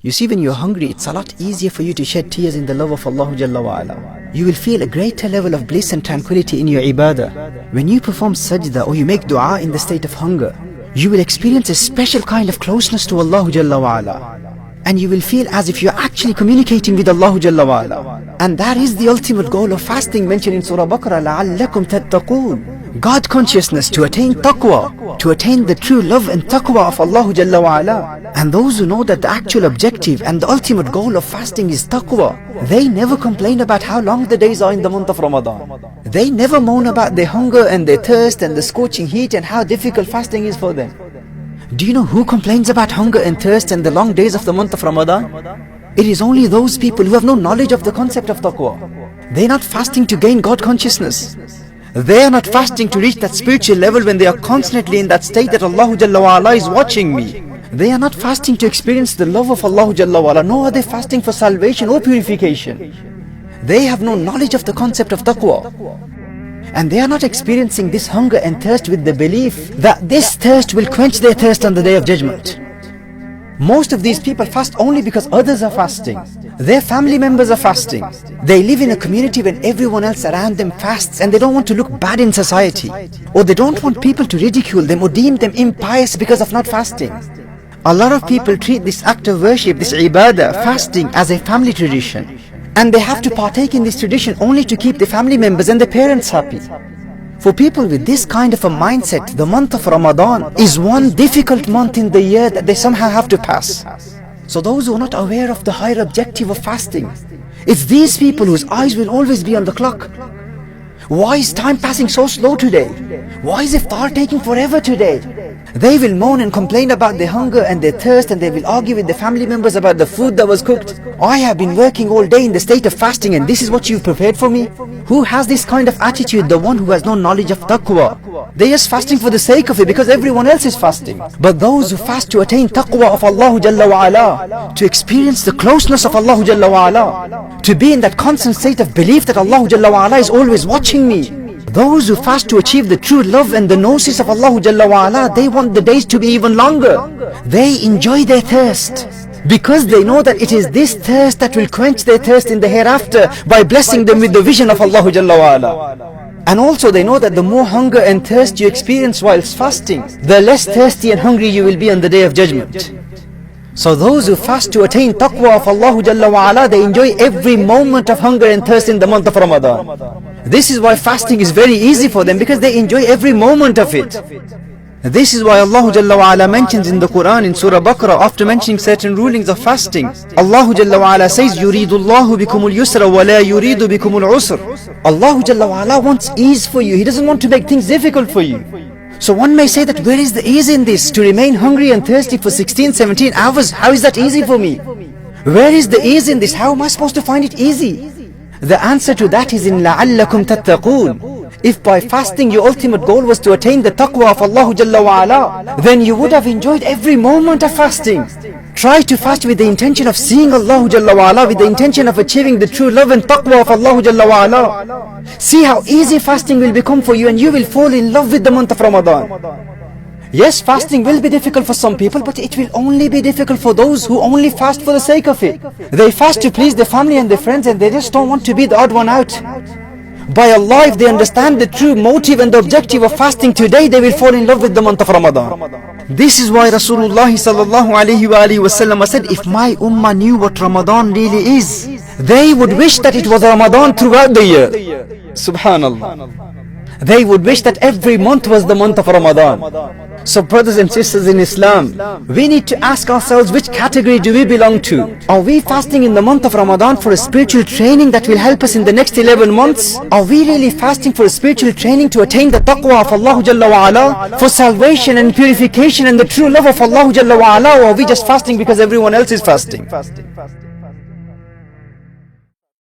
You see, when you're hungry, it's a lot easier for you to shed tears in the love of Allah Jalla wa Ala. You will feel a greater level of bliss and tranquility in your ibadah. When you perform sajda or you make dua in the state of hunger, you will experience a special kind of closeness to Allah Jalla wa Ala. And you will feel as if you're actually communicating with Allah Jalla wa Ala. And that is the ultimate goal of fasting mentioned in Surah Baqarah, لَعَلَّكُمْ تَتَّقُونَ. God consciousness, to attain taqwa, to attain the true love and taqwa of Allah Jalla wa Ala. And those who know that the actual objective and the ultimate goal of fasting is taqwa, they never complain about how long the days are in the month of Ramadan. They never moan about their hunger and their thirst and the scorching heat and how difficult fasting is for them. Do you know who complains about hunger and thirst and the long days of the month of Ramadan? It is only those people who have no knowledge of the concept of taqwa. They are not fasting to gain God consciousness. They are not fasting to reach that spiritual level when they are constantly in that state that Allah Jalla wa Ala is watching me. They are not fasting to experience the love of Allah Jalla wa Ala, nor are they fasting for salvation or purification. They have no knowledge of the concept of taqwa. And they are not experiencing this hunger and thirst with the belief that this thirst will quench their thirst on the Day of Judgment. Most of these people fast only because others are fasting. Their family members are fasting. They live in a community when everyone else around them fasts and they don't want to look bad in society. Or they don't want people to ridicule them or deem them impious because of not fasting. A lot of people treat this act of worship, this ibadah, fasting, as a family tradition. And they have to partake in this tradition only to keep their family members and their parents happy. For people with this kind of a mindset, the month of Ramadan is one difficult month in the year that they somehow have to pass. So those who are not aware of the higher objective of fasting, it's these people whose eyes will always be on the clock. Why is time passing so slow today? Why is iftar taking forever today? They will moan and complain about their hunger and their thirst, and they will argue with their family members about the food that was cooked. I have been working all day in the state of fasting and this is what you've prepared for me? Who has this kind of attitude? The one who has no knowledge of taqwa. They are just fasting for the sake of it because everyone else is fasting. But those who fast to attain taqwa of Allah Jalla wa Ala, to experience the closeness of Allah Jalla wa Ala, to be in that constant state of belief that Allah Jalla wa Ala is always watching me. Those who fast to achieve the true love and the gnosis of Allah Jalla wa Ala, they want the days to be even longer. They enjoy their thirst because they know that it is this thirst that will quench their thirst in the hereafter by blessing them with the vision of Allah Jalla wa Ala. And also they know that the more hunger and thirst you experience whilst fasting, the less thirsty and hungry you will be on the Day of Judgment. So those who fast to attain taqwa of Allah Jalla wa Ala, they enjoy every moment of hunger and thirst in the month of Ramadan. This is why fasting is very easy for them, because they enjoy every moment of it. This is why Allah Jalla wa Ala mentions in the Quran in Surah Baqarah, after mentioning certain rulings of fasting, Allah Jalla wa Ala says, يُرِيدُ اللَّهُ بِكُمُ الْيُسْرَ وَلَا يُرِيدُ بِكُمُ الْعُسْرَ. Allah Jalla wa Ala wants ease for you. He doesn't want to make things difficult for you. So one may say that where is the ease in this? To remain hungry and thirsty for 16, 17 hours, how is that easy for me? Where is the ease in this? How am I supposed to find it easy? The answer to that is in لَعَلَّكُمْ تَتَّقُونَ. If by fasting your ultimate goal was to attain the taqwa of Allah Jalla wa Ala, then you would have enjoyed every moment of fasting. Try to fast with the intention of seeing Allah Jalla wa Ala, with the intention of achieving the true love and taqwa of Allah Jalla wa Ala. See how easy fasting will become for you, and you will fall in love with the month of Ramadan. Yes, fasting will be difficult for some people, but it will only be difficult for those who only fast for the sake of it. They fast to please their family and their friends, and they just don't want to be the odd one out. By Allah, if they understand the true motive and the objective of fasting today, they will fall in love with the month of Ramadan. This is why Rasulullah sallallahu alayhi wa sallam said, if my ummah knew what Ramadan really is, they would wish that it was Ramadan throughout the year. Subhanallah. They would wish that every month was the month of Ramadan. So brothers and sisters in Islam, we need to ask ourselves, which category do we belong to? Are we fasting in the month of Ramadan for a spiritual training that will help us in the next 11 months? Are we really fasting for a spiritual training to attain the taqwa of Allah Jalla wa Ala, for salvation and purification and the true love of Allah Jalla wa Ala? Or are we just fasting because everyone else is fasting?